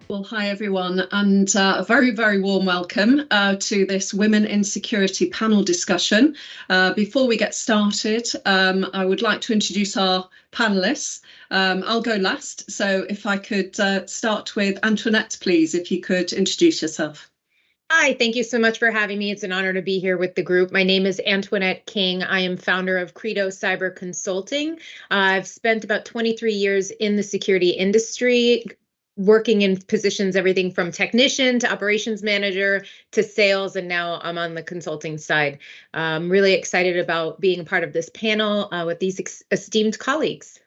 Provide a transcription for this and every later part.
Well, hi everyone, and a very, very warm welcome to this Women in Security panel discussion. Before we get started, I would like to introduce our panelists. I'll go last, so if I could start with Antoinette, please, if you could introduce yourself. Hi, thank you so much for having me. It's an honor to be here with the group. My name is Antoinette King. I am founder of Credo Cyber Consulting. I've spent about 23 years in the security industry, working in positions everything from technician to operations manager to sales, and now I'm on the consulting side. I'm really excited about being a part of this panel with these esteemed colleagues.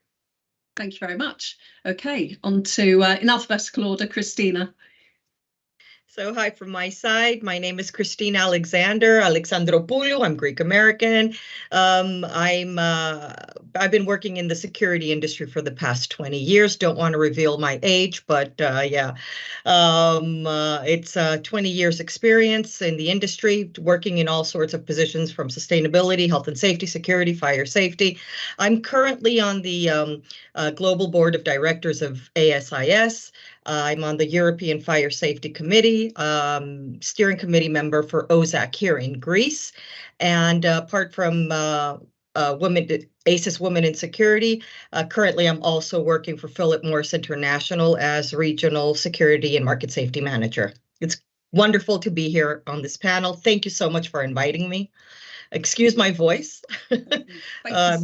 Thank you very much. Okay, on to, in alphabetical order, Christina. So hi from my side. My name is Christina Alexandropoulou. I'm Greek American. I've been working in the security industry for the past 20 years. Don't want to reveal my age, but it's 20 years experience in the industry, working in all sorts of positions from sustainability, health and safety, security, fire safety. I'm currently on the global board of directors of ASIS. I'm on the European Fire Safety Committee, steering committee member for OZAC here in Greece. And apart from ASIS Women in Security, currently I'm also working for Philip Morris International as Regional Security and Market Safety Manager. It's wonderful to be here on this panel. Thank you so much for inviting me. Excuse my voice.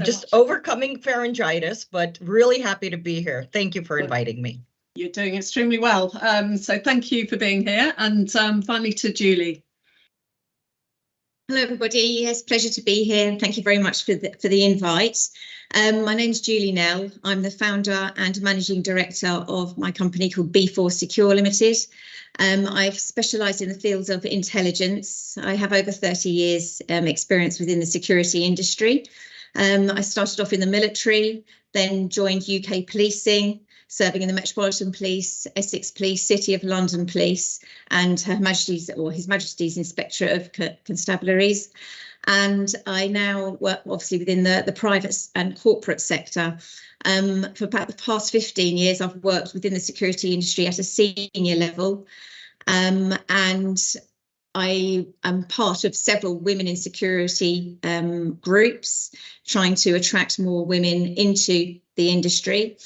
Just overcoming pharyngitis, but really happy to be here. Thank you for inviting me. You're doing extremely well. So thank you for being here. And finally to Julie. Hello, everybody. Yes, pleasure to be here. Thank you very much for the invite. My name's Julie Nel. I'm the founder and managing director of my company called B4 Secure Limited. I've specialised in the fields of intelligence. I have over 30 years experience within the security industry. I started off in the military, then joined UK policing, serving in the Metropolitan Police, Essex Police, City of London Police, and Her Majesty's or His Majesty's Inspectorate of Constabularies. And I now work obviously within the private and corporate sector. For about the past 15 years, I've worked within the security industry at a senior level. And I am part of several women in security groups, trying to attract more women into the industry.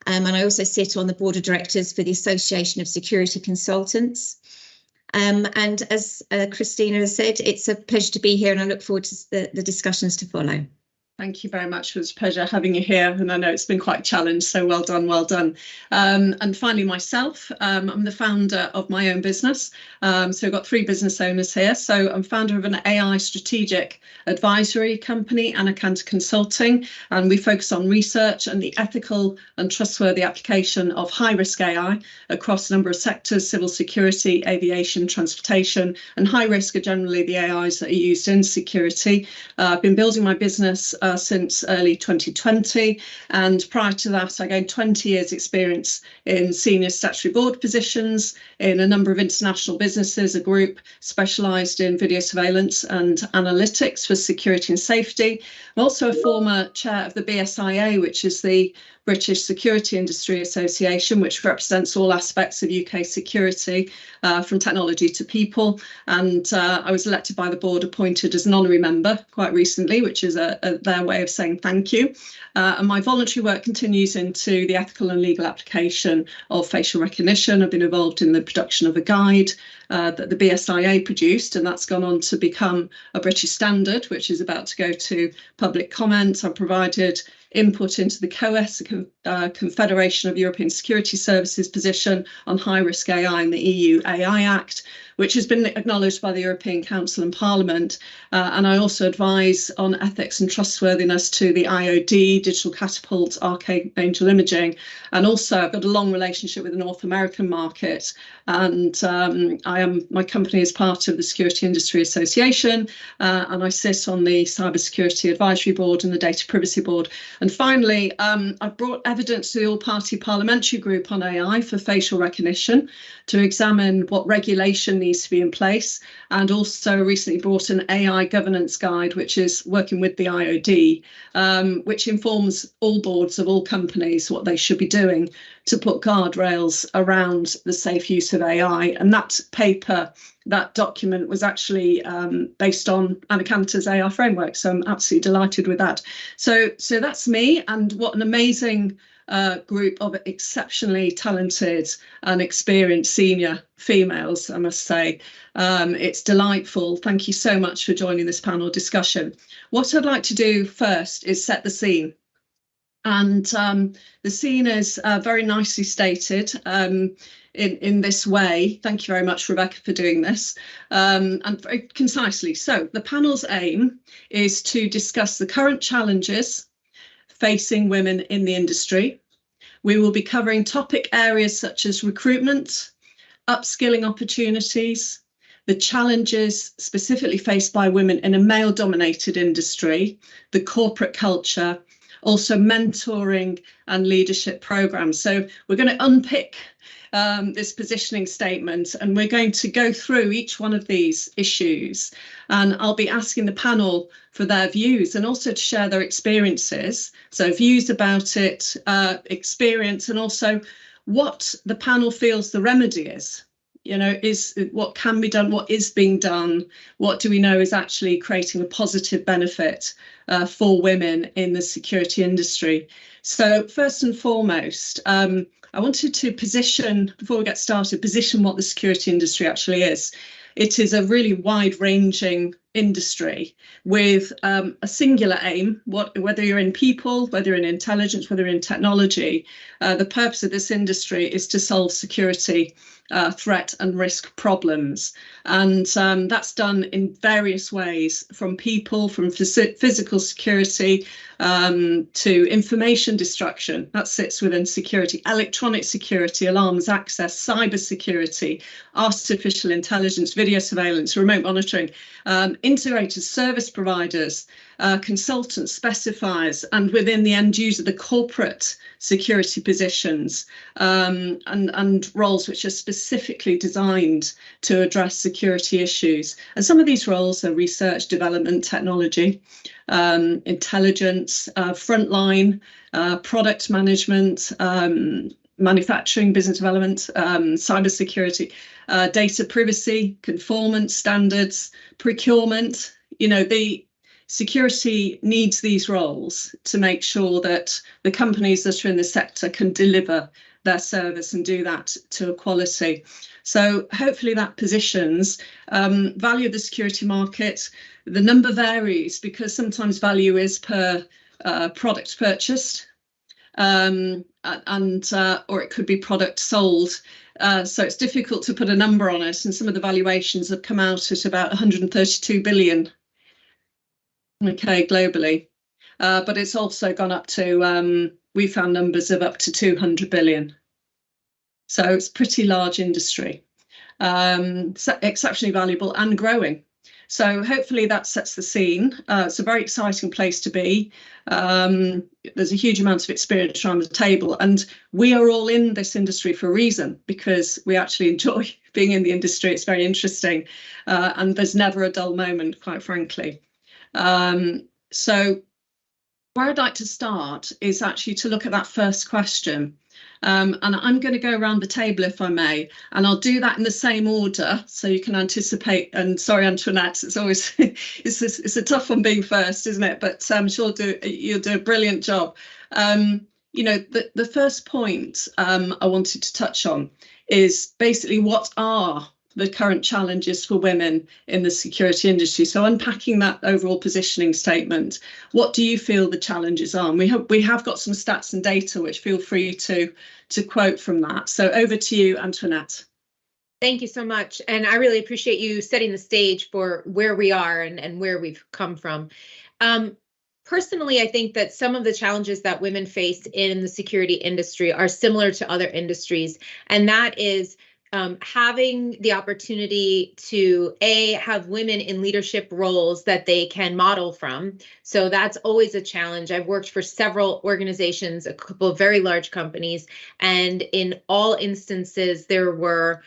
And I also sit on the board of directors for the Association of Security Consultants. And as Christina has said, it's a pleasure to be here, and I look forward to the discussions to follow. Thank you very much. It was a pleasure having you here, and I know it's been quite a challenge, so well done, well done. And finally, myself, I'm the founder of my own business. So we've got 3 business owners here. So I'm founder of an AI strategic advisory company, Anekanta Consulting, and we focus on research and the ethical and trustworthy application of high-risk AI across a number of sectors: civil security, aviation, transportation, and high risk are generally the AIs that are used in security. I've been building my business since early 2020, and prior to that I gained 20 years experience in senior statutory board positions in a number of international businesses, a group specialised in video surveillance and analytics for security and safety. I'm also a former chair of the BSIA, which is the British Security Industry Association, which represents all aspects of UK security, from technology to people. And I was elected by the board, appointed as an honorary member quite recently, which is their way of saying thank you. And my voluntary work continues into the ethical and legal application of facial recognition. I've been involved in the production of a guide that the BSIA produced, and that's gone on to become a British standard, which is about to go to public comment. I've provided input into the COES, Confederation of European Security Services, position on high-risk AI in the EU AI Act, which has been acknowledged by the European Council and Parliament. And I also advise on ethics and trustworthiness to the IOD, Digital Catapult, Archangel Imaging. And also I've got a long relationship with the North American market. And my company is part of the Security Industry Association, and I sit on the Cybersecurity Advisory Board and the Data Privacy Board. And finally, I've brought evidence to the all-party parliamentary group on AI for facial recognition to examine what regulation needs to be in place, and also recently brought an AI governance guide, which is working with the IOD, which informs all boards of all companies what they should be doing to put guardrails around the safe use of AI. And that paper, that document, was actually based on Anekanta's AI framework. So I'm absolutely delighted with that. So that's me, and what an amazing group of exceptionally talented and experienced senior females, I must say. It's delightful. Thank you so much for joining this panel discussion. What I'd like to do first is set the scene. And the scene is very nicely stated in this way. Thank you very much, Rebecca, for doing this, and very concisely. So the panel's aim is to discuss the current challenges facing women in the industry. We will be covering topic areas such as recruitment, upskilling opportunities, the challenges specifically faced by women in a male-dominated industry, the corporate culture, also mentoring and leadership programs. So we're going to unpick this positioning statement, and we're going to go through each one of these issues, and I'll be asking the panel for their views and also to share their experiences. So views about it, experience, and also what the panel feels the remedy is. You know, is what can be done, what is being done, what do we know is actually creating a positive benefit for women in the security industry. So first and foremost, I wanted to position, before we get started, position what the security industry actually is. It is a really wide-ranging industry with a singular aim, whether you're in people, whether you're in intelligence, whether you're in technology. The purpose of this industry is to solve security threat and risk problems. And that's done in various ways, from people, from physical security to information destruction. That sits within security, electronic security, alarms, access, cyber security, artificial intelligence, video surveillance, remote monitoring, integrators, service providers, consultants, specifiers, and within the end user, the corporate security positions and roles which are specifically designed to address security issues. And some of these roles are research, development, technology, intelligence, frontline, product management, manufacturing, business development, cybersecurity, data privacy, conformance standards, procurement. You know, the security needs these roles to make sure that the companies that are in the sector can deliver their service and do that to a quality. So hopefully that positions value of the security market. The number varies because sometimes value is per product purchased, or it could be product sold. So it's difficult to put a number on it, and some of the valuations have come out at about 132 billion, okay, globally. But it's also gone up to, we found numbers of up to 200 billion. So it's a pretty large industry, so exceptionally valuable and growing. So hopefully that sets the scene. It's a very exciting place to be. There's a huge amount of experience around the table, and we are all in this industry for a reason, because we actually enjoy being in the industry. It's very interesting, and there's never a dull moment, quite frankly. So where I'd like to start is actually to look at that first question. And I'm going to go around the table, if I may, and I'll do that in the same order so you can anticipate. And sorry, Antoinette, it's always it's a tough one being first, isn't it? But I'm sure you'll do a brilliant job. You know, the first point I wanted to touch on is basically what are the current challenges for women in the security industry. So unpacking that overall positioning statement, what do you feel the challenges are? And we have got some stats and data which feel free to quote from that. So over to you, Antoinette. Thank you so much. And I really appreciate you setting the stage for where we are and where we've come from. Personally, I think that some of the challenges that women face in the security industry are similar to other industries, and that is having the opportunity to have women in leadership roles that they can model from. So that's always a challenge. I've worked for several organizations, a couple of very large companies, and in all instances there were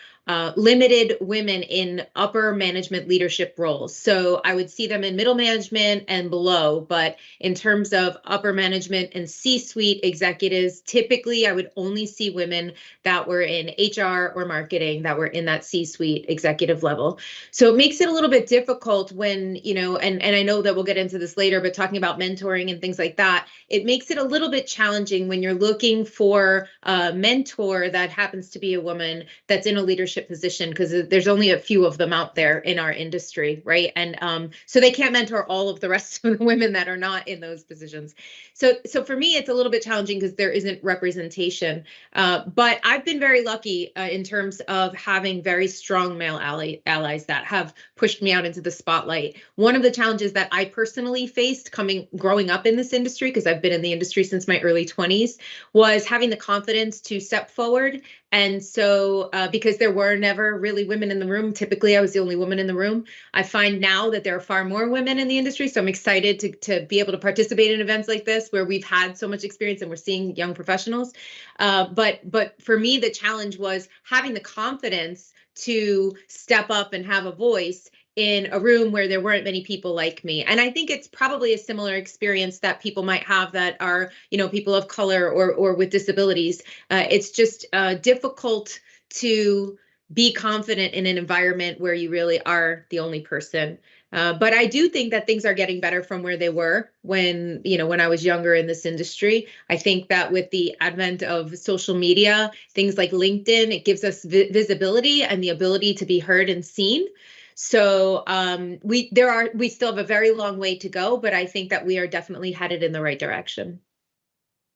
limited women in upper management leadership roles. So I would see them in middle management and below, but in terms of upper management and C-suite executives, typically I would only see women that were in HR or marketing that were in that C-suite executive level. So it makes it a little bit difficult when, and I know that we'll get into this later, but talking about mentoring and things like that, it makes it a little bit challenging when you're looking for a mentor that happens to be a woman that's in a leadership position, because there's only a few of them out there in our industry, right? And so they can't mentor all of the rest of the women that are not in those positions. So for me, it's a little bit challenging because there isn't representation. But I've been very lucky in terms of having very strong male allies that have pushed me out into the spotlight. One of the challenges that I personally faced growing up in this industry, because I've been in the industry since my early 20s, was having the confidence to step forward. And so because there were never really women in the room, typically I was the only woman in the room. I find now that there are far more women in the industry. So I'm excited to be able to participate in events like this where we've had so much experience and we're seeing young professionals. But for me, the challenge was having the confidence to step up and have a voice in a room where there weren't many people like me. And I think it's probably a similar experience that people might have that are, people of color or with disabilities. It's just difficult to be confident in an environment where you really are the only person. But I do think that things are getting better from where they were when I was younger in this industry. I think that with the advent of social media, things like LinkedIn, it gives us visibility and the ability to be heard and seen. So we still have a very long way to go, but I think that we are definitely headed in the right direction.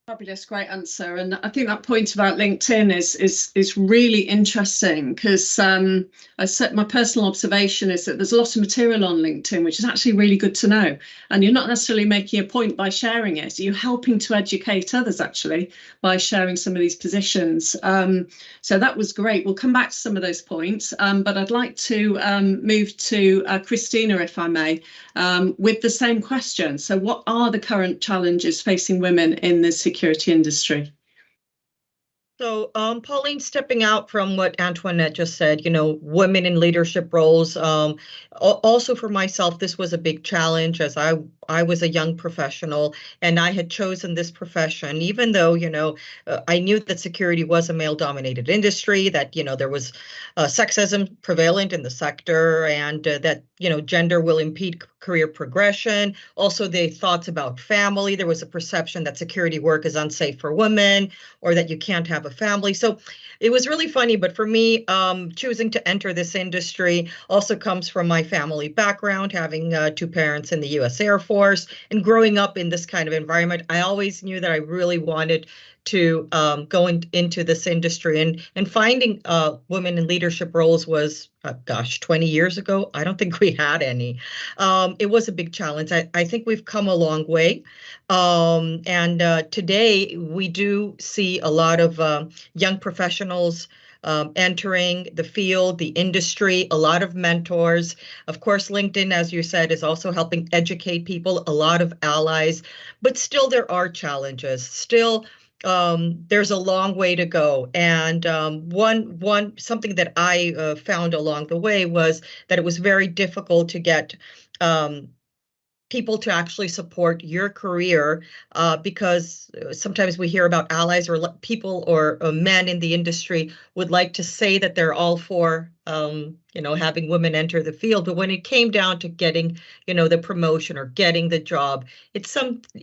Fabulous, great answer. And I think that point about LinkedIn is really interesting because my personal observation is that there's a lot of material on LinkedIn, which is actually really good to know. And you're not necessarily making a point by sharing it. You're helping to educate others actually by sharing some of these positions. So that was great. We'll come back to some of those points, but I'd like to move to Christina, if I may, with the same question. So what are the current challenges facing women in the security industry? So, Pauline, stepping out from what Antoinette just said, women in leadership roles. Also for myself, this was a big challenge as I was a young professional and I had chosen this profession, even though, I knew that security was a male-dominated industry, that, there was sexism prevalent in the sector and that, gender will impede career progression. Also, the thoughts about family. There was a perception that security work is unsafe for women or that you can't have a family. So it was really funny. But for me, choosing to enter this industry also comes from my family background, having two parents in the U.S. Air Force and growing up in this kind of environment. I always knew that I really wanted to go into this industry and finding women in leadership roles was, 20 years ago. I don't think we had any. It was a big challenge. I think we've come a long way. And today we do see a lot of young professionals entering the field, the industry, a lot of mentors. Of course, LinkedIn, as you said, is also helping educate people, a lot of allies, but still there are challenges. Still, there's a long way to go. And something that I found along the way was that it was very difficult to get people to actually support your career because sometimes we hear about allies or people or men in the industry would like to say that they're all for having women enter the field, but when it came down to getting the promotion or getting the job,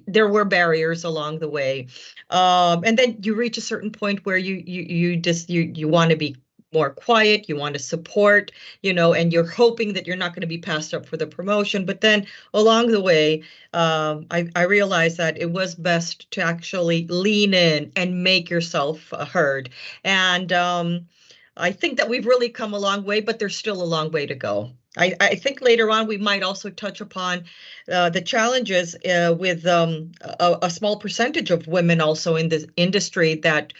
there were barriers along the way, and then you reach a certain point where you want to be more quiet, you want to support, and you're hoping that you're not going to be passed up for the promotion. But then along the way, I realized that it was best to actually lean in and make yourself heard. And I think that we've really come a long way, but there's still a long way to go. I think later on we might also touch upon the challenges with a small percentage of women also in this industry that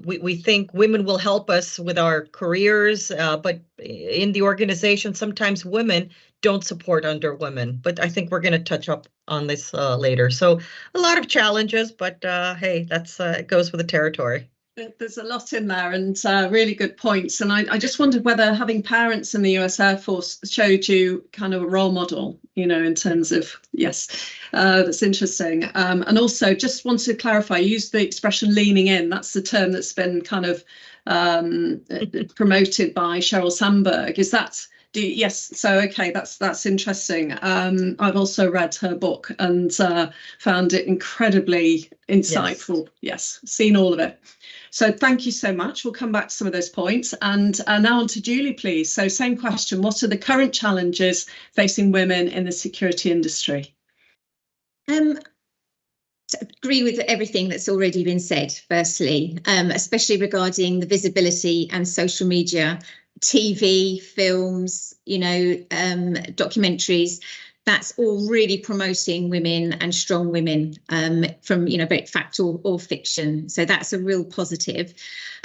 we think women will help us with our careers, but in the organization, sometimes women don't support under women. But I think we're going to touch up on this later. So a lot of challenges, but hey, it goes with the territory. There's a lot in there, and really good points. And I just wondered whether having parents in the US Air Force showed you kind of a role model, in terms of, yes, that's interesting. And also just wanted to clarify, you used the expression leaning in. That's the term that's been kind of promoted by Sheryl Sandberg. Is that? Yes, so okay, that's interesting. I've also read her book and found it incredibly insightful. Yes, seen all of it. So thank you so much. We'll come back to some of those points. And now on to Julie, please. So same question, what are the current challenges facing women in the security industry? To agree with everything that's already been said, firstly, especially regarding the visibility and social media, TV, films, documentaries. That's all really promoting women and strong women from, both fact or fiction. So that's a real positive.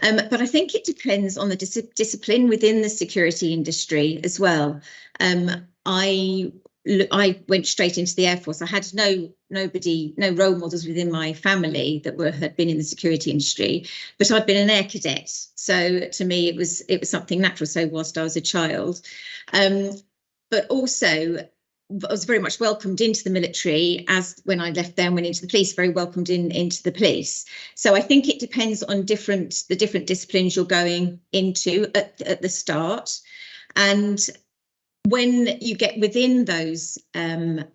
But I think it depends on the discipline within the security industry as well. I went straight into the Air Force. I had no role models within my family that had been in the security industry, but I'd been an air cadet. So to me, it was something natural. So whilst I was a child, but also I was very much welcomed into the military, as when I left there and went into the police, very welcomed into the police. So I think it depends on the different disciplines you're going into at the start. And when you get within those, I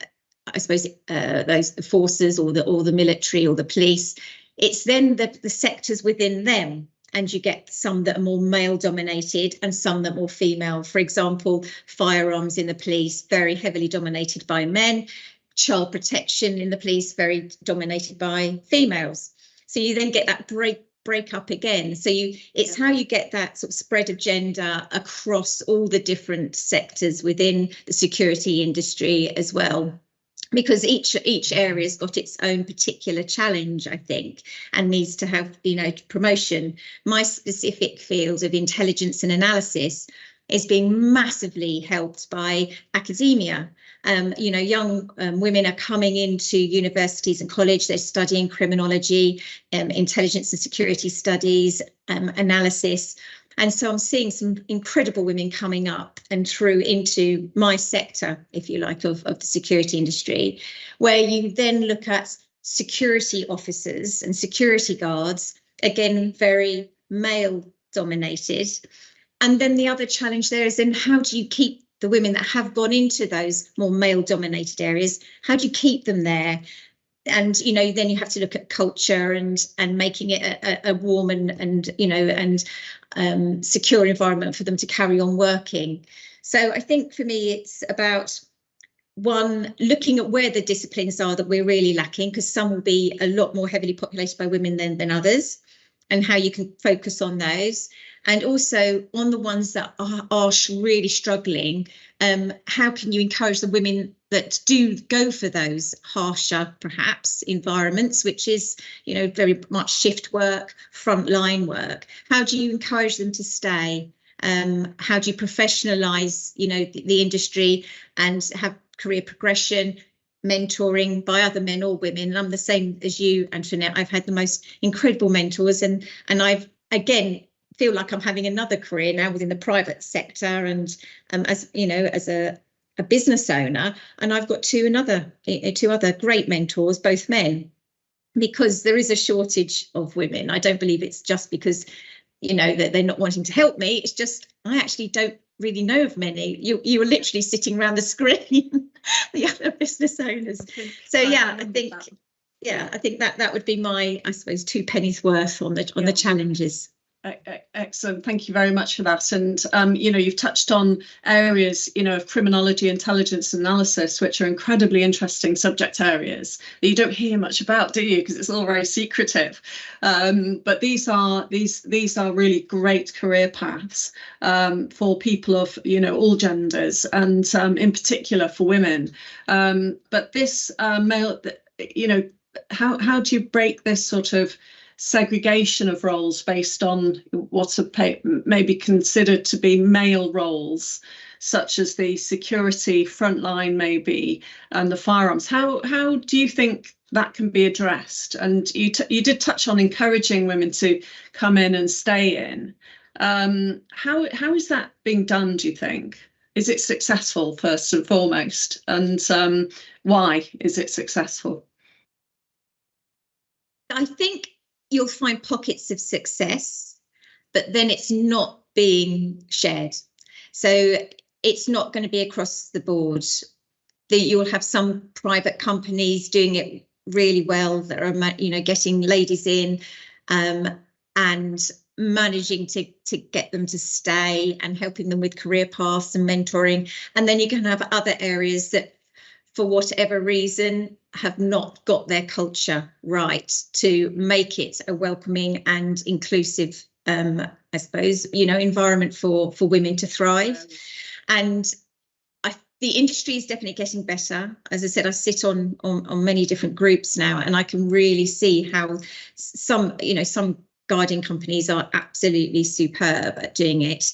suppose, those forces or the military or the police, it's then the sectors within them. And you get some that are more male dominated and some that are more female. For example, firearms in the police, very heavily dominated by men. Child protection in the police, very dominated by females. So you then get that break up again. So it's how you get that sort of spread of gender across all the different sectors within the security industry as well. Because each area's got its own particular challenge, I think, and needs to have, promotion. My specific field of intelligence and analysis is being massively helped by academia. Young women are coming into universities and college. They're studying criminology, intelligence and security studies, analysis. And so I'm seeing some incredible women coming up and through into my sector, if you like, of the security industry, where you then look at security officers and security guards, again, very male dominated. And then the other challenge there is then how do you keep the women that have gone into those more male dominated areas, how do you keep them there? And, then you have to look at culture and making it a warm and secure environment for them to carry on working. So I think for me, it's about, one, looking at where the disciplines are that we're really lacking, because some will be a lot more heavily populated by women than others, and how you can focus on those. And also on the ones that are really struggling, how can you encourage the women that do go for those harsher, perhaps, environments, which is, very much shift work, frontline work? How do you encourage them to stay? How do you professionalise, the industry and have career progression, mentoring by other men or women? And I'm the same as you, Antoinette. I've had the most incredible mentors, and I've, again, feel like I'm having another career now within the private sector, and as a business owner, and I've got two other great mentors, both men, because there is a shortage of women. I don't believe it's just because that they're not wanting to help me. It's just I actually don't really know of many. You were literally sitting around the screen, the other business owners. So yeah, I think that would be my, I suppose, 2 pennies worth on the challenges. Excellent. Thank you very much for that. And, you've touched on areas, of criminology, intelligence analysis, which are incredibly interesting subject areas that you don't hear much about, do you? Because it's all very secretive. But these are really great career paths for people of, all genders, and in particular for women. But this male, how do you break this sort of segregation of roles based on what are maybe considered to be male roles such as the security frontline maybe and the firearms. How do you think that can be addressed? And you did touch on encouraging women to come in and stay in. How is that being done, do you think? Is it successful, first and foremost? And why is it successful? I think you'll find pockets of success, but then it's not being shared. So it's not going to be across the board. You'll have some private companies doing it really well that are, getting ladies in and managing to get them to stay and helping them with career paths and mentoring. And then you can have other areas that, for whatever reason, have not got their culture right to make it a welcoming and inclusive, I suppose, environment for women to thrive. And the industry is definitely getting better. As I said, I sit on many different groups now, and I can really see how some guarding companies are absolutely superb at doing it.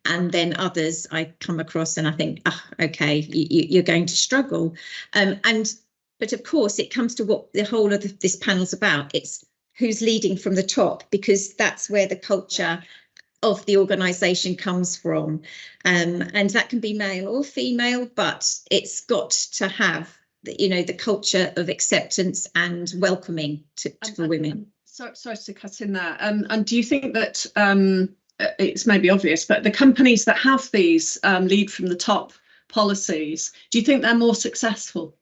And then others I come across and I think, okay, you're going to struggle. But of course, it comes to what the whole of this panel's about. It's who's leading from the top, because that's where the culture of the organisation comes from. And that can be male or female, but it's got to have, the culture of acceptance and welcoming to women. Sorry to cut in there. And do you think that it's maybe obvious, but the companies that have these lead from the top policies, do you think they're more successful?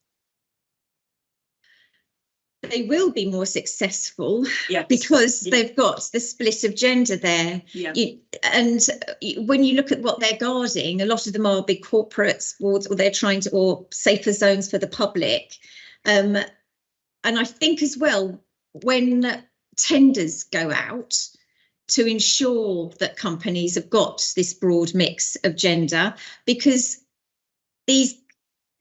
They will be more successul, yes, because they've got the split of gender there. Yeah. And when you look at what they're guarding, a lot of them are big corporates, or they're trying to, or safer zones for the public. And I think as well, when tenders go out to ensure that companies have got this broad mix of gender, because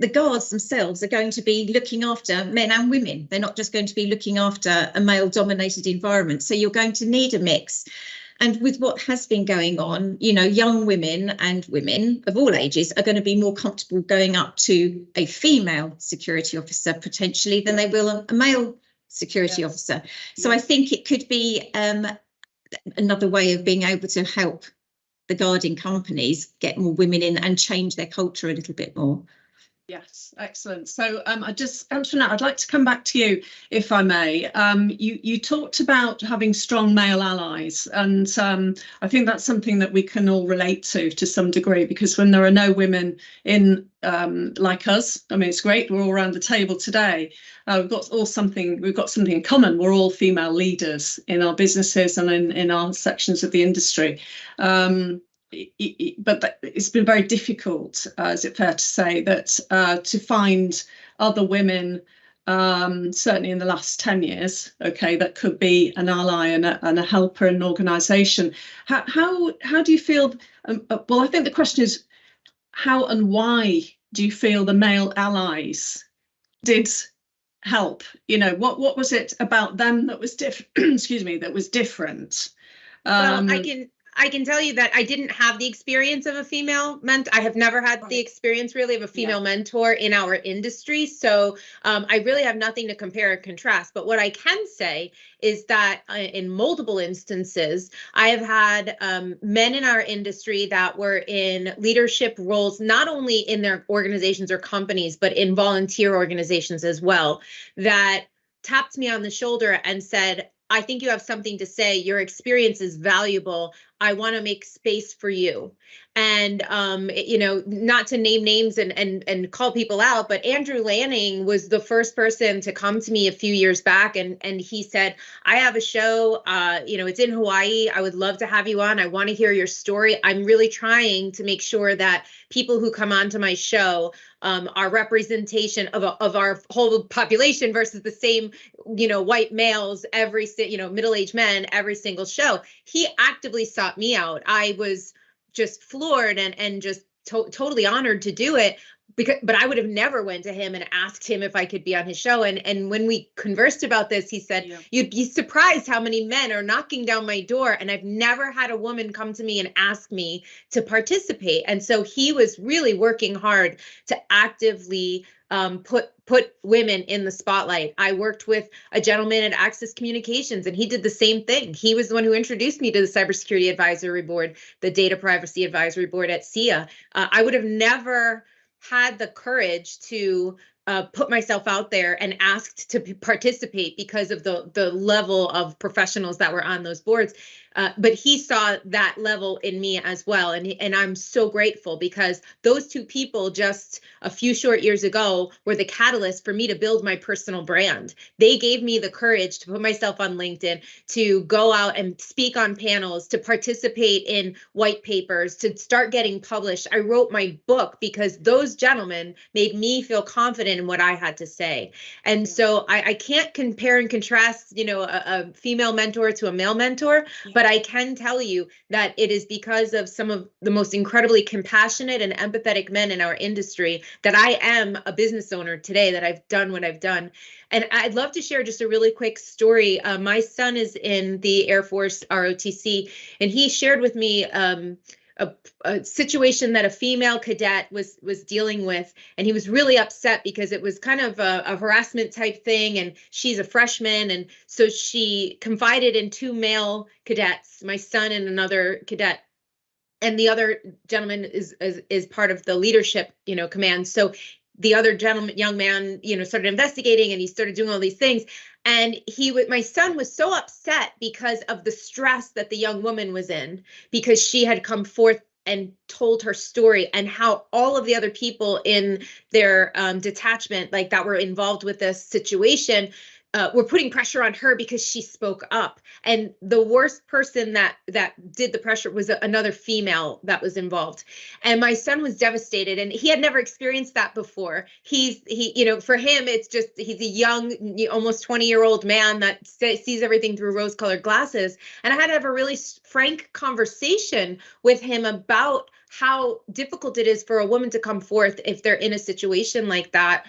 the guards themselves are going to be looking after men and women. They're not just going to be looking after a male-dominated environment. So you're going to need a mix. And with what has been going on, young women and women of all ages are going to be more comfortable going up to a female security officer potentially than they will a male security officer. So I think it could be another way of being able to help the guarding companies get more women in and change their culture a little bit more. Yes, excellent. So Antoinette, I'd like to come back to you, if I may. You talked about having strong male allies, and I think that's something that we can all relate to some degree, because when there are no women in like us, I mean, it's great, we're all around the table today. We've got something in common. We're all female leaders in our businesses and in our sections of the industry. But it's been very difficult, is it fair to say, that to find other women, certainly in the last 10 years, okay, that could be an ally and a helper in an organisation. How do you feel? Well, I think the question is, how and why do you feel the male allies did help? What was it about them that was different? Excuse me, that was different. Well, I can tell you that I didn't have the experience of a female mentor. I have never had the experience really of a female mentor in our industry. So I really have nothing to compare and contrast. But what I can say is that in multiple instances, I have had men in our industry that were in leadership roles, not only in their organizations or companies, but in volunteer organizations as well, that tapped me on the shoulder and said, I think you have something to say. Your experience is valuable. I want to make space for you. And, not to name names and call people out, but Andrew Lanning was the first person to come to me a few years back. And he said, I have a show, it's in Hawaii. I would love to have you on. I want to hear your story. I'm really trying to make sure that people who come onto my show are representation of our whole population versus the same, white males, middle-aged men, every single show. He actively sought me out. I was just floored and just totally honored to do it. but I would have never went to him and asked him if I could be on his show. And when we conversed about this, he said, you'd be surprised how many men are knocking down my door. And I've never had a woman come to me and ask me to participate. And so he was really working hard to actively put women in the spotlight. I worked with a gentleman at Access Communications, and he did the same thing. He was the one who introduced me to the Cybersecurity Advisory Board, the Data Privacy Advisory Board at SIA. I would have never had the courage to put myself out there and asked to participate because of the level of professionals that were on those boards. But he saw that level in me as well. And I'm so grateful, because those two people just a few short years ago were the catalyst for me to build my personal brand. They gave me the courage to put myself on LinkedIn, to go out and speak on panels, to participate in white papers, to start getting published. I wrote my book because those gentlemen made me feel confident in what I had to say. And so I can't compare and contrast, a female mentor to a male mentor, but I can tell you that it is because of some of the most incredibly compassionate and empathetic men in our industry that I am a business owner today, that I've done what I've done. And I'd love to share just a really quick story. My son is in the Air Force ROTC, and he shared with me a situation that a female cadet was dealing with, and he was really upset because it was kind of a harassment type thing, and she's a freshman, and so she confided in two male cadets, my son and another cadet, and the other gentleman is part of the leadership command. So the other young man started investigating, and he started doing all these things. And my son was so upset because of the stress that the young woman was in, because she had come forth and told her story, and how all of the other people in their detachment, like that were involved with this situation, were putting pressure on her because she spoke up. And the worst person that did the pressure was another female that was involved. And my son was devastated, and he had never experienced that before. For him, it's just, he's a young, almost 20-year-old man that sees everything through rose-colored glasses. And I had to have a really frank conversation with him about how difficult it is for a woman to come forth if they're in a situation like that,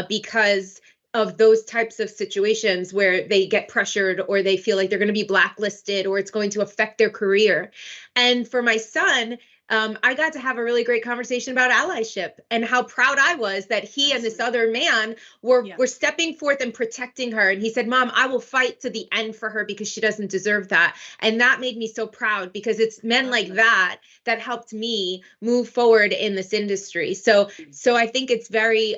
because of those types of situations where they get pressured, or they feel like they're going to be blacklisted, or it's going to affect their career. And for my son, I got to have a really great conversation about allyship, and how proud I was that he and this other man were stepping forth and protecting her. And he said, "Mom, I will fight to the end for her because she doesn't deserve that." And that made me so proud, because it's men like that helped me move forward in this industry. So I think it's very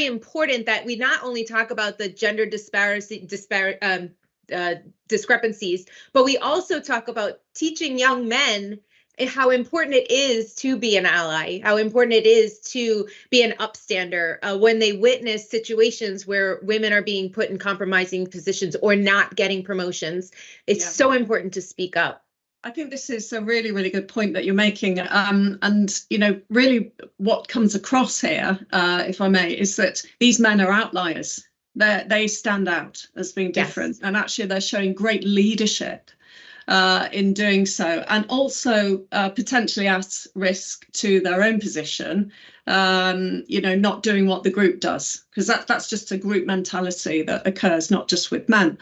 important that we not only talk about the gender discrepancies, but we also talk about teaching young men how important it is to be an ally, how important it is to be an upstander when they witness situations where women are being put in compromising positions or not getting promotions. It's so important to speak up. I think this is a really, really good point that you're making. And, really what comes across here, if I may, is that these men are outliers. They stand out as being different. Yes. And actually they're showing great leadership in doing so, and also potentially at risk to their own position, not doing what the group does, because that's just a group mentality that occurs not just with men.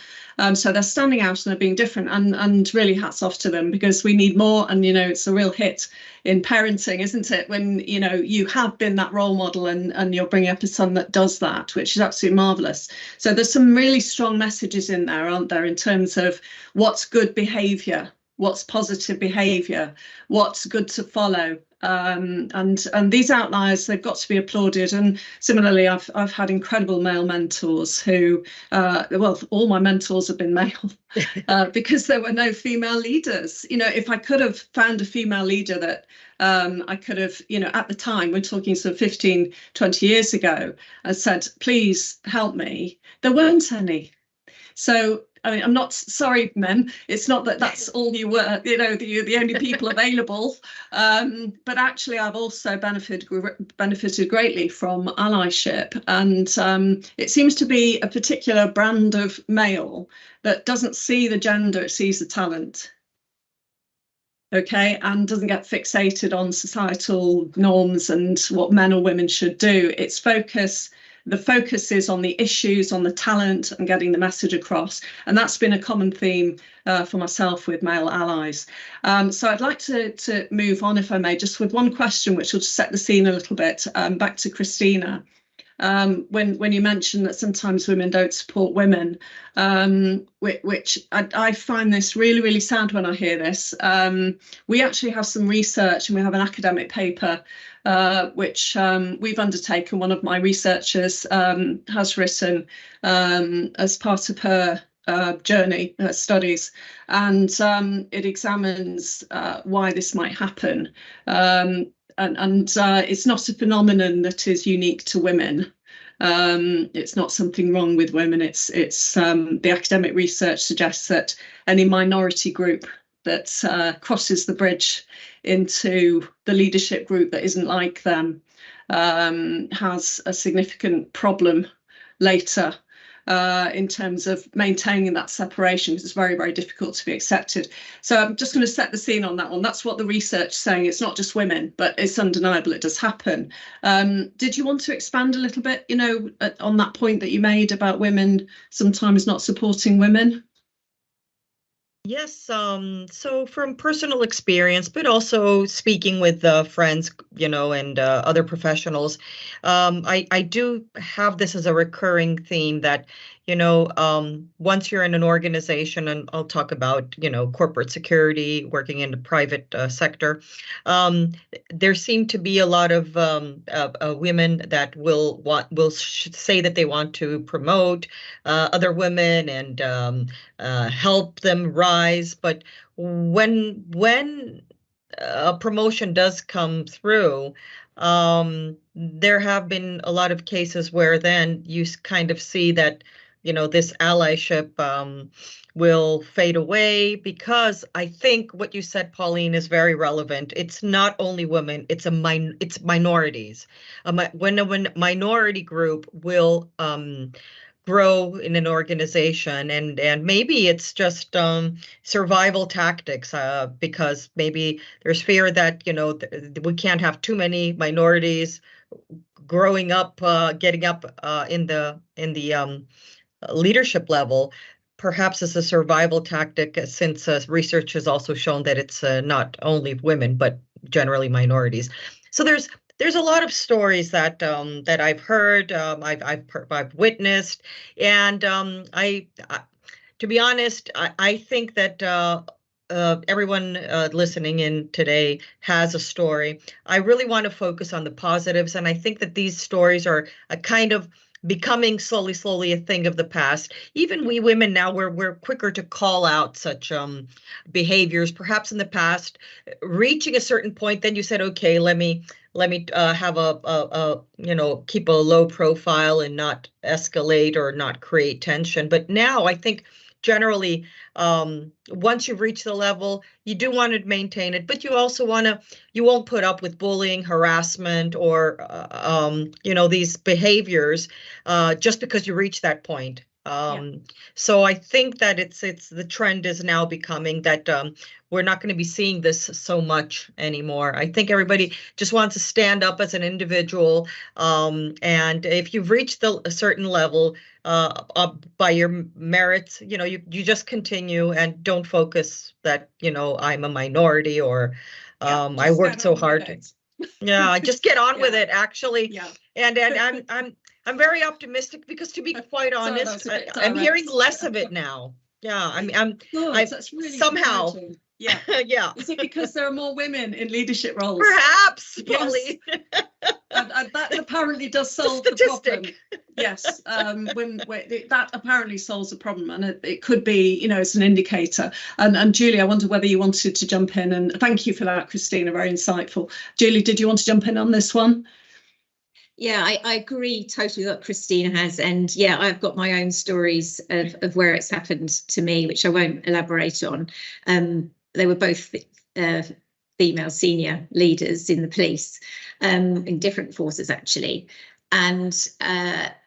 So they're standing out and they're being different, and really hats off to them, because we need more. And it's a real hit in parenting, isn't it, when you have been that role model and you're bringing up a son that does that, which is absolutely marvelous. So there's some really strong messages in there, aren't there, in terms of what's good behavior, what's positive behavior, what's good to follow. And these outliers, they've got to be applauded. And similarly, I've had incredible male mentors who, all my mentors have been male because there were no female leaders. If I could have found a female leader that I could have, at the time, we're talking sort of 15, 20 years ago, I said, please help me, there weren't any. So I mean, I'm not sorry, men. It's not that that's all you were, the only people available. But actually, I've also benefited greatly from allyship. And it seems to be a particular brand of male that doesn't see the gender, it sees the talent. okay, and doesn't get fixated on societal norms and what men or women should do. The focus is on the issues, on the talent, and getting the message across. And that's been a common theme for myself with male allies. So I'd like to move on, if I may, just with one question, which will just set the scene a little bit, back to Christina. When you mentioned that sometimes women don't support women, which I find this really, really sad when I hear this. We actually have some research, and we have an academic paper which we've undertaken. One of my researchers has written as part of her journey, her studies, and it examines why this might happen. And it's not a phenomenon that is unique to women. It's not something wrong with women. It's the academic research suggests that any minority group that crosses the bridge into the leadership group that isn't like them has a significant problem later. In terms of maintaining that separation, because it's very, very difficult to be accepted. So I'm just going to set the scene on that one. That's what the research is saying. It's not just women, but it's undeniable it does happen. Did you want to expand a little bit, on that point that you made about women sometimes not supporting women? Yes, so from personal experience, but also speaking with friends, and other professionals, I do have this as a recurring theme that, once you're in an organization, and I'll talk about, corporate security, working in the private sector, there seem to be a lot of women that will say that they want to promote other women and help them rise, but when a promotion does come through, there have been a lot of cases where then you kind of see that this allyship will fade away, because I think what you said, Pauline, is very relevant. It's not only women; it's minorities. When a minority group will grow in an organization, and maybe it's just survival tactics, because maybe there's fear that we can't have too many minorities growing up, getting up in the leadership level. Perhaps as a survival tactic, since research has also shown that it's not only women but generally minorities. So there's a lot of stories that that I've heard, I've witnessed, and I to be honest, I think that everyone listening in today has a story. I really want to focus on the positives, and I think that these stories are a kind of becoming slowly a thing of the past. Even we women now, we're quicker to call out such behaviors. Perhaps in the past, reaching a certain point, then you said, okay, let me have a keep a low profile and not escalate or not create tension. But now I think generally, once you've reached the level, you do want to maintain it, but you also you won't put up with bullying, harassment, or these behaviors just because you reach that point. So I think that it's the trend is now becoming that we're not going to be seeing this so much anymore. I think everybody just wants to stand up as an individual, and if you've reached a certain level by your merits, you just continue and don't focus that I'm a minority or I worked so hard. Yeah, just get on with it, actually. Yeah. And I'm very optimistic, because to be quite honest, I'm hearing less of it now. Yeah, I'm that's really somehow. Exciting. Yeah. Yeah. Is it because there are more women in leadership roles? Perhaps, yes. And that apparently does solve the problem. Yes, when that apparently solves the problem, and it could be, it's an indicator. And Julie, I wonder whether you wanted to jump in, and thank you for that, Christina, very insightful. Julie, did you want to jump in on this one? Yeah, I agree totally with what Christina has, and yeah, I've got my own stories of where it's happened to me, which I won't elaborate on. They were both female senior leaders in the police, in different forces actually. And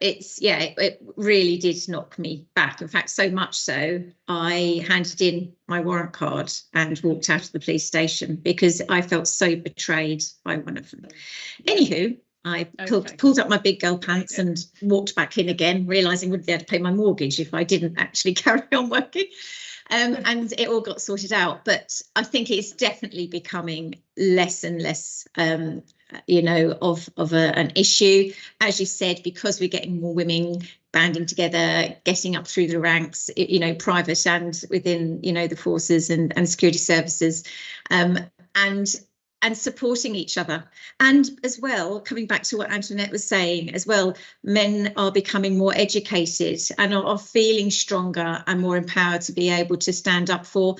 it really did knock me back. In fact, so much so, I handed in my warrant card and walked out of the police station because I felt so betrayed by one of them. Anywho, I pulled up my big girl pants and walked back in again, realising I wouldn't be able to pay my mortgage if I didn't actually carry on working. And it all got sorted out. But I think it's definitely becoming less and less of an issue, as you said, because we're getting more women banding together, getting up through the ranks, private and within, the forces and security services, and supporting each other. And as well, coming back to what Antoinette was saying as well, men are becoming more educated and are feeling stronger and more empowered to be able to stand up for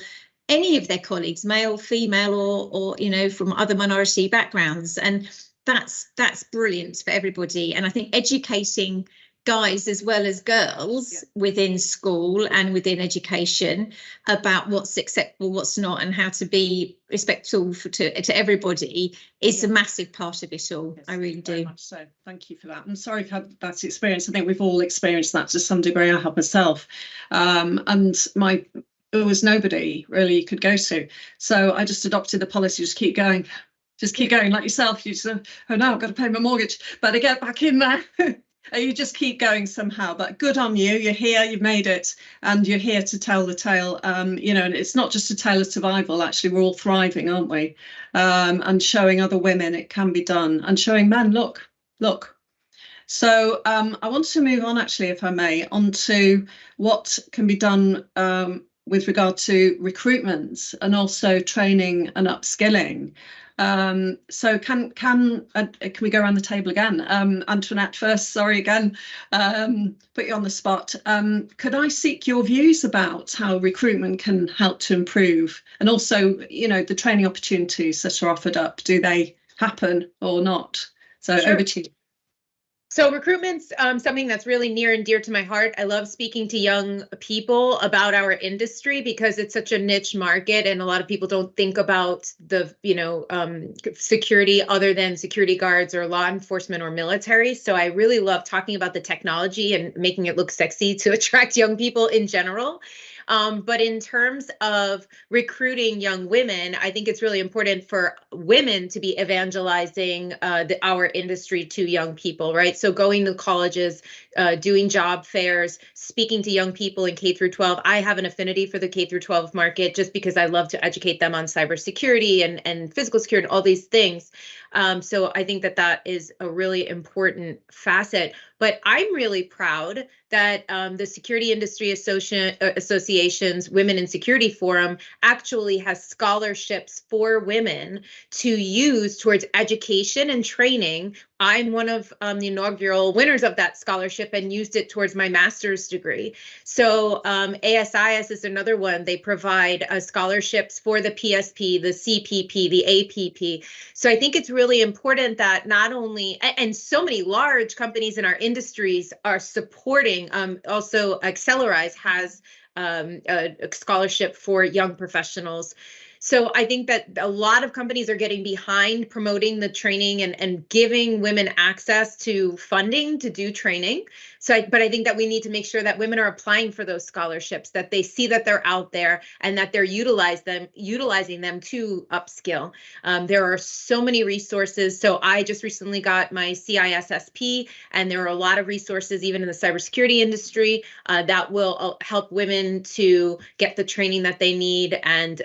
any of their colleagues, male, female, or from other minority backgrounds. And that's brilliant for everybody. And I think educating guys as well as girls within school and within education about what's acceptable, what's not, and how to be respectful to everybody is a massive part of it all. Yes, I really do. Very much so. Thank you for that. I'm sorry you've had that experience. I think we've all experienced that to some degree. I have myself. And there was nobody really you could go to. So I just adopted the policy, just keep going like yourself. You just, oh no, I've got to pay my mortgage, better get back in there. You just keep going somehow, but good on you. You're here, you've made it, and you're here to tell the tale. And it's not just a tale of survival. Actually, we're all thriving, aren't we? And showing other women it can be done, and showing men, look. So I want to move on, actually, if I may, onto what can be done with regard to recruitment and also training and upskilling. So can we go around the table again? Antoinette first, sorry again, put you on the spot. Could I seek your views about how recruitment can help to improve, and also, the training opportunities that are offered up, do they happen or not? So sure. Over to you. So recruitment's something that's really near and dear to my heart. I love speaking to young people about our industry because it's such a niche market, and a lot of people don't think about the, security other than security guards or law enforcement or military. So I really love talking about the technology and making it look sexy to attract young people in general. But in terms of recruiting young women, I think it's really important for women to be evangelizing our industry to young people, right? So going to colleges, doing job fairs, speaking to young people in K through 12. I have an affinity for the K through 12 market just because I love to educate them on cybersecurity and physical security, all these things. So I think that is a really important facet. But I'm really proud that the Security Industry Association's Women in Security Forum actually has scholarships for women to use towards education and training. I'm one of the inaugural winners of that scholarship and used it towards my master's degree. So ASIS is another one. They provide scholarships for the PSP, the CPP, the APP. So I think it's really important that not only, and so many large companies in our industries are supporting, also Accelerize has a scholarship for young professionals. So I think that a lot of companies are getting behind promoting the training and giving women access to funding to do training. But I think that we need to make sure that women are applying for those scholarships, that they see that they're out there and that they're utilizing them to upskill. There are so many resources. So I just recently got my CISSP, and there are a lot of resources even in the cybersecurity industry that will help women to get the training that they need and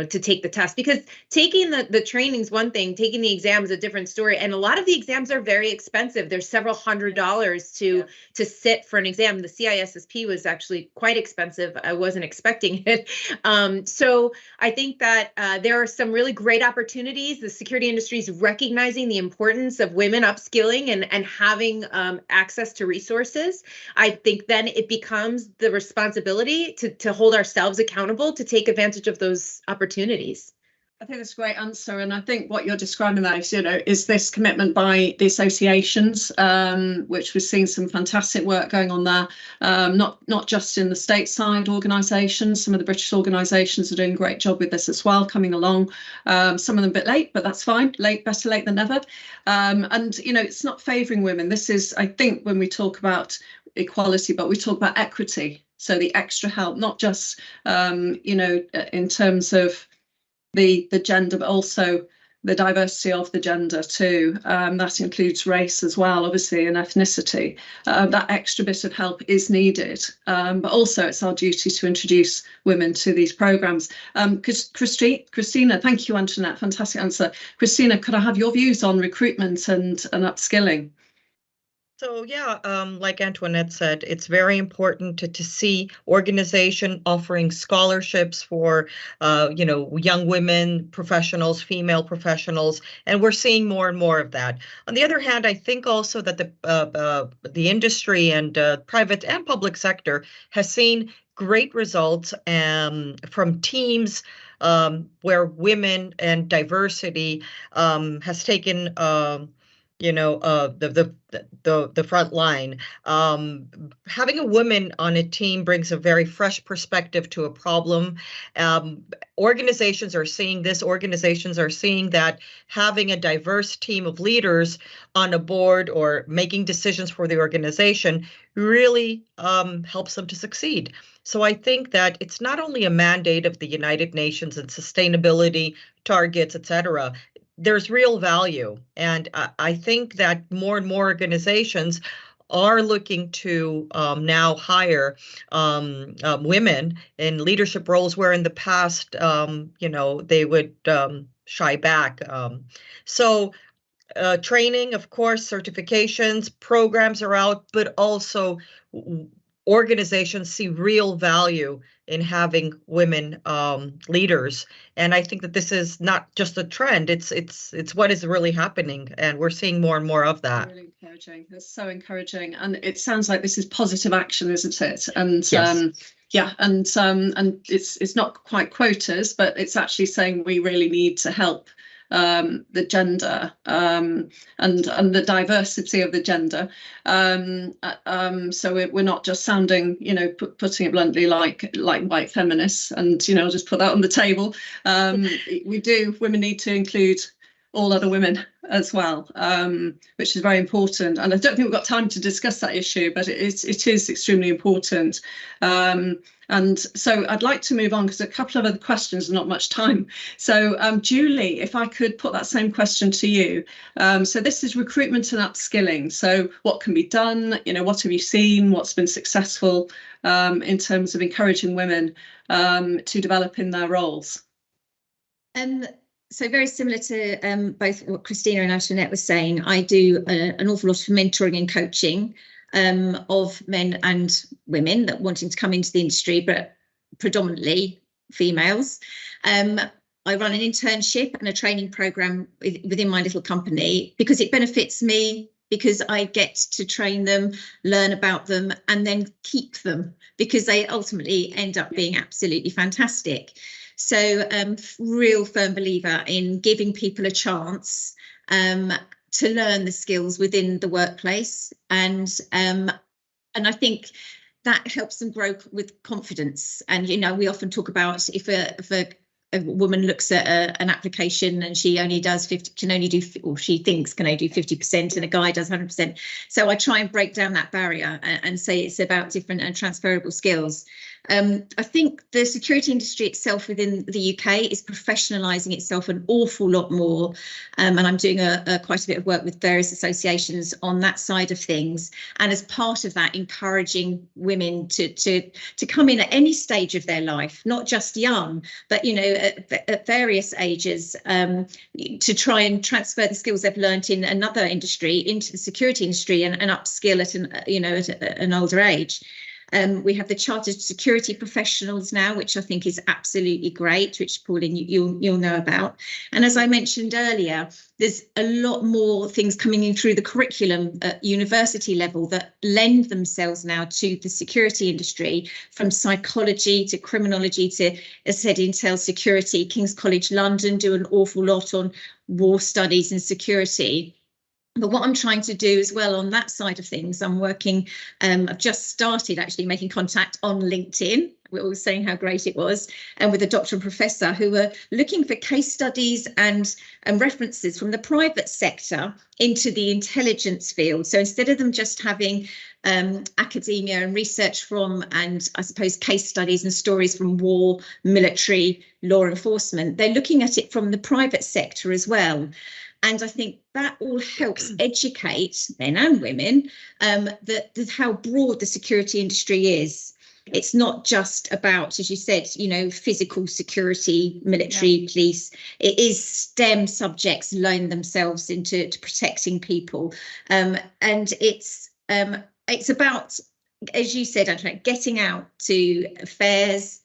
to take the test, because taking the training is one thing, taking the exam is a different story. And a lot of the exams are very expensive. There's several $100s to sit for an exam. The CISSP was actually quite expensive. I wasn't expecting it. So I think that there are some really great opportunities. The security industry is recognizing the importance of women upskilling and having access to resources. I think then it becomes the responsibility to hold ourselves accountable to take advantage of those opportunities. I think that's a great answer, and I think what you're describing there is, is this commitment by the associations, which we're seeing some fantastic work going on there, not just in the stateside organisations. Some of the British organisations are doing a great job with this as well, coming along. Some of them a bit late, but that's fine. Better late than never. And it's not favouring women. This is, I think, when we talk about equality, but we talk about equity. So the extra help, not just in terms of the gender, but also the diversity of the gender too. That includes race as well, obviously, and ethnicity. That extra bit of help is needed, but also it's our duty to introduce women to these programmes. Christina, thank you, Antoinette, fantastic answer. Christina, could I have your views on recruitment and upskilling? So yeah, like Antoinette said, it's very important to see organization offering scholarships for young women professionals, female professionals, and we're seeing more and more of that. On the other hand, I think also that the industry and private and public sector has seen great results from teams where women and diversity has taken the front line. Having a woman on a team brings a very fresh perspective to a problem. Organizations are seeing this. Organizations are seeing that having a diverse team of leaders on a board or making decisions for the organization really helps them to succeed. So I think that it's not only a mandate of the United Nations and sustainability targets, et cetera. There's real value. And I think that more and more organizations are looking to now hire women in leadership roles where in the past, they would shy back. So training, of course, certifications, programs are out, but also organizations see real value in having women leaders, and I think that this is not just a trend; it's what is really happening, and we're seeing more and more of that. Really encouraging. That's so encouraging, and it sounds like this is positive action, isn't it? And yes. And it's not quite quotas, but it's actually saying we really need to help the gender and the diversity of the gender. So we're not just sounding, putting it bluntly, like white feminists. And I'll just put that on the table. Women need to include all other women as well, which is very important. And I don't think we've got time to discuss that issue, but it is extremely important. And so I'd like to move on because a couple of other questions and not much time. So Julie, if I could put that same question to you. So this is recruitment and upskilling. So what can be done? What have you seen? What's been successful in terms of encouraging women to develop in their roles? So very similar to both what Christina and Antoinette were saying, I do an awful lot of mentoring and coaching of men and women that wanting to come into the industry, but predominantly females. I run an internship and a training program within my little company because it benefits me, because I get to train them, learn about them, and then keep them because they ultimately end up being absolutely fantastic. So real firm believer in giving people a chance to learn the skills within the workplace. And I think that helps them grow with confidence. And, we often talk about if a woman looks at an application and she only does 50, can only do, or she thinks can only do 50%, and a guy does 100%. So I try and break down that barrier and say it's about different and transferable skills. I think the security industry itself within the UK is professionalising itself an awful lot more, and I'm doing quite a bit of work with various associations on that side of things. And as part of that, encouraging women to come in at any stage of their life, not just young, but at various ages, to try and transfer the skills they've learnt in another industry into the security industry and upskill at an older age. We have the chartered security professionals now, which I think is absolutely great, which Pauline, you'll know about. And as I mentioned earlier, there's a lot more things coming in through the curriculum at university level that lend themselves now to the security industry, from psychology to criminology to, as I said, intel security. King's College London do an awful lot on war studies and security. But what I'm trying to do as well on that side of things, I'm working, I've just started actually making contact on LinkedIn. We're all saying how great it was, and with a doctor and professor who are looking for case studies and references from the private sector into the intelligence field. So instead of them just having academia and research from, and I suppose case studies and stories from war, military, law enforcement, they're looking at it from the private sector as well. And I think that all helps educate men and women that how broad the security industry is. It's not just about, as you said, you know, physical security, military, police. It is STEM subjects loan themselves into protecting people. And it's about, as you said, Antoinette, getting out to affairs,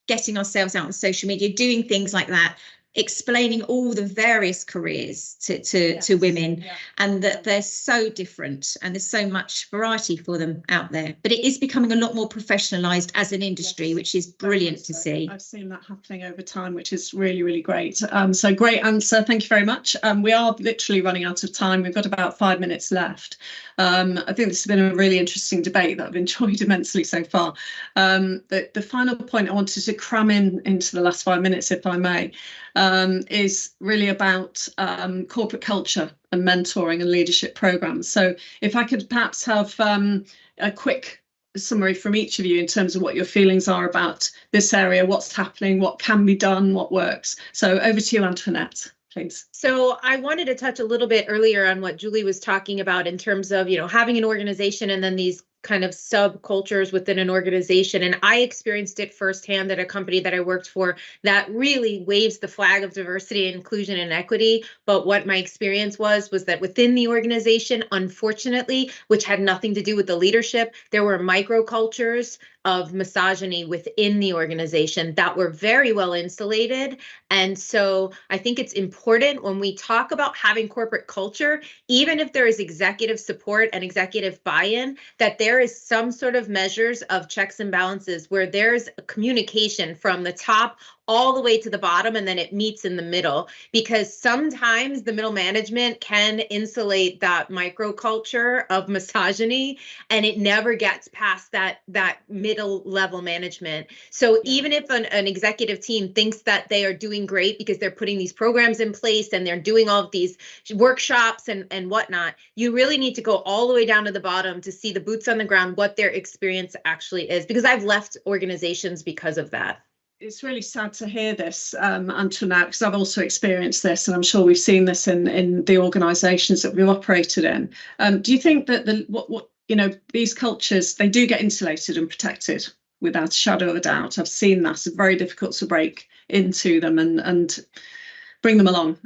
getting ourselves out on social media, doing things like that, explaining all the various careers to women, and that they're so different and there's so much variety for them out there. But it is becoming a lot more professionalised as an industry, which is brilliant to see. I've seen that happening over time, which is really, really great. So great answer. Thank you very much. We are literally running out of time. We've got about 5 minutes left. I think this has been a really interesting debate that I've enjoyed immensely so far. The final point I wanted to cram into the last 5 minutes, if I may, is really about corporate culture and mentoring and leadership programs. So if I could perhaps have a quick summary from each of you in terms of what your feelings are about this area, what's happening, what can be done, what works. So over to you, Antoinette, please. So I wanted to touch a little bit earlier on what Julie was talking about in terms of, you know, having an organization and then these kind of subcultures within an organization. And I experienced it firsthand at a company that I worked for that really waves the flag of diversity, inclusion, and equity. But what my experience was that within the organization, unfortunately, which had nothing to do with the leadership, there were microcultures of misogyny within the organization that were very well insulated. And so I think it's important when we talk about having corporate culture, even if there is executive support and executive buy-in, that there is some sort of measures of checks and balances where there's a communication from the top all the way to the bottom, and then it meets in the middle, because sometimes the middle management can insulate that microculture of misogyny, and it never gets past that middle level management. So even if an executive team thinks that they are doing great because they're putting these programs in place and they're doing all of these workshops and whatnot, you really need to go all the way down to the bottom to see the boots on the ground, what their experience actually is, because I've left organizations because of that. It's really sad to hear this, Antoinette, because I've also experienced this, and I'm sure we've seen this in the organisations that we've operated in. Do you think that these cultures, they do get insulated and protected without a shadow of a doubt? I've seen that. It's very difficult to break into them and bring them along.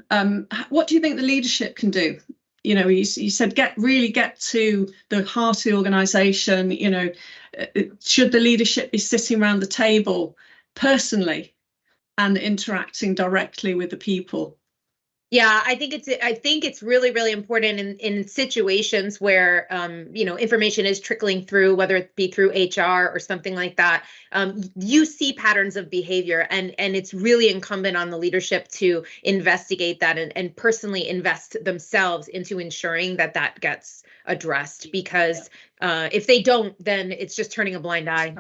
What do you think the leadership can do? You know, you said get to the heart of the organisation. You know, should the leadership be sitting around the table personally and interacting directly with the people? Yeah, I think it's really, really important in situations where information is trickling through, whether it be through HR or something like that. You see patterns of behavior, and it's really incumbent on the leadership to investigate that and personally invest themselves into ensuring that gets addressed, because if they don't, then it's just turning a blind eye.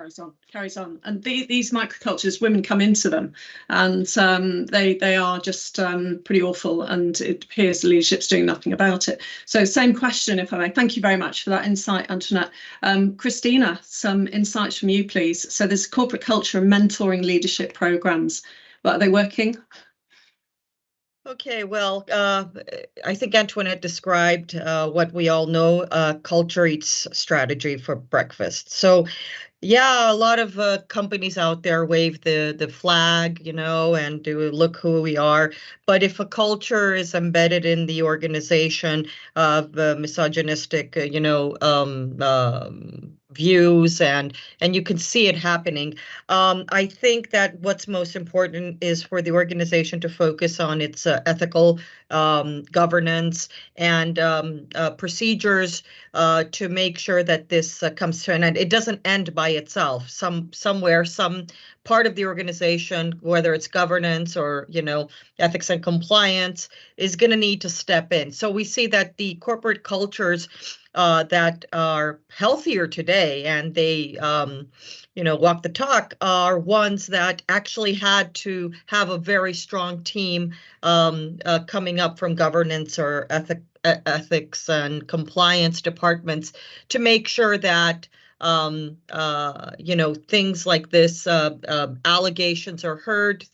Carries on. And these microcultures, women come into them, and they are just pretty awful, and it appears the leadership's doing nothing about it. So same question, if I may. Thank you very much for that insight, Antoinette. Christina, some insights from you, please. So there's corporate culture and mentoring leadership programs, but are they working? Okay, well, I think Antoinette described what we all know, culture eats strategy for breakfast. So, yeah, a lot of companies out there wave the flag, and do look who we are. But if a culture is embedded in the organization of misogynistic, views, and you can see it happening. I think that what's most important is for the organization to focus on its ethical governance and procedures to make sure that this comes to an end. It doesn't end by itself. Somewhere, some part of the organization, whether it's governance or, you know, ethics and compliance, is going to need to step in. So we see that the corporate cultures that are healthier today and they, you know, walk the talk are ones that actually had to have a very strong team coming up from governance or ethics and compliance departments to make sure that you know, things like this, allegations are heard,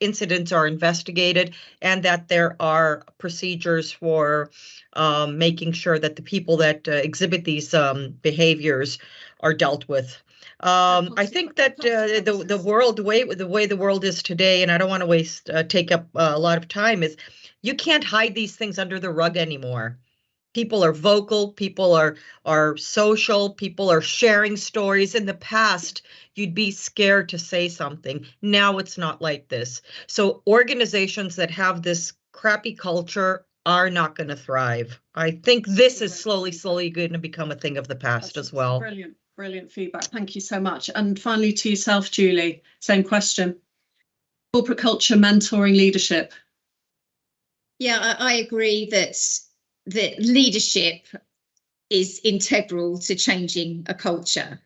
incidents are investigated, and that there are procedures for making sure that the people that exhibit these behaviors are dealt with. I think that the world, the way the world is today, and I don't want to take up a lot of time, is you can't hide these things under the rug anymore. People are vocal, people are social, people are sharing stories. In the past, you'd be scared to say something. Now it's not like this. So organizations that have this crappy culture are not going to thrive. I think this is slowly going to become a thing of the past as well. Brilliant feedback. Thank you so much. And finally to yourself, Julie, same question. Corporate culture, mentoring, leadership. Yeah, I agree that leadership is integral to changing a culture.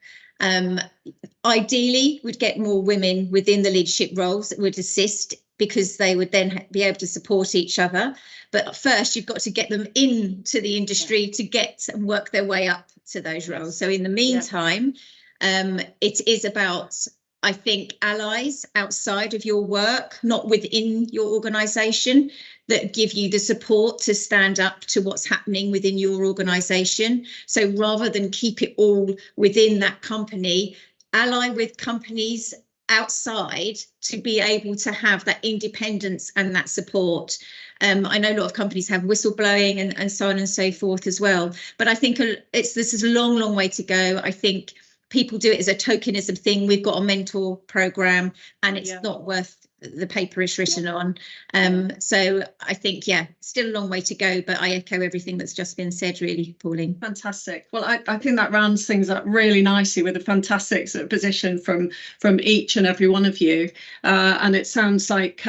Ideally, we'd get more women within the leadership roles that would assist, because they would then be able to support each other. But first, you've got to get them into the industry to get and work their way up to those roles. So in the meantime, it is about, I think, allies outside of your work, not within your organisation, that give you the support to stand up to what's happening within your organisation. So rather than keep it all within that company, ally with companies outside to be able to have that independence and that support. I know a lot of companies have whistleblowing and so on and so forth as well. But I think this is a long way to go. I think people do it as a tokenism thing. We've got a mentor program and it's not worth the paper it's written on. So I think, still a long way to go, but I echo everything that's just been said, really, Pauline. Fantastic. Well, I think that rounds things up really nicely with a fantastic sort of position from each and every one of you. And it sounds like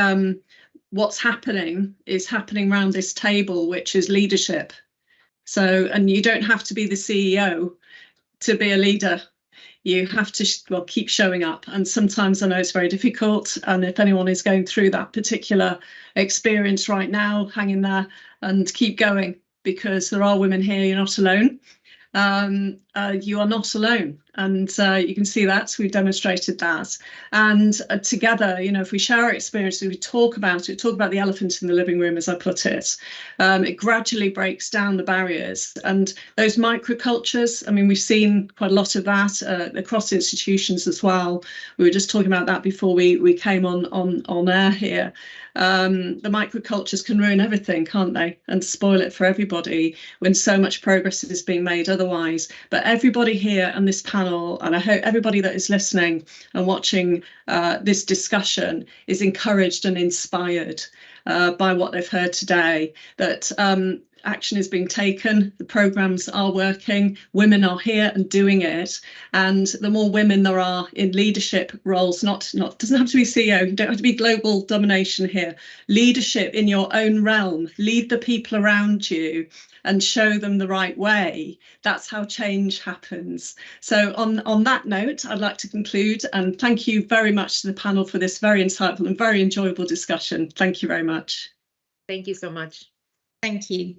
what's happening is happening around this table, which is leadership. So, and you don't have to be the CEO to be a leader. You have to keep showing up, and sometimes I know it's very difficult, and if anyone is going through that particular experience right now, hang in there and keep going, because there are women here. You're not alone. You are not alone, and you can see that we've demonstrated that. And together, you know, if we share our experiences, we talk about the elephant in the living room, as I put it, it gradually breaks down the barriers. And those microcultures, I mean, we've seen quite a lot of that across institutions as well. We were just talking about that before we came on air here. The microcultures can ruin everything, can't they, and spoil it for everybody when so much progress is being made otherwise. But everybody here on this panel, and I hope everybody that is listening and watching this discussion, is encouraged and inspired by what they've heard today, that action is being taken, the programmes are working, women are here and doing it, and the more women there are in leadership roles, doesn't have to be CEO, you don't have to be global domination here, leadership in your own realm, lead the people around you and show them the right way. That's how change happens. So on that note, I'd like to conclude, and thank you very much to the panel for this very insightful and very enjoyable discussion. Thank you very much. Thank you so much. Thank you.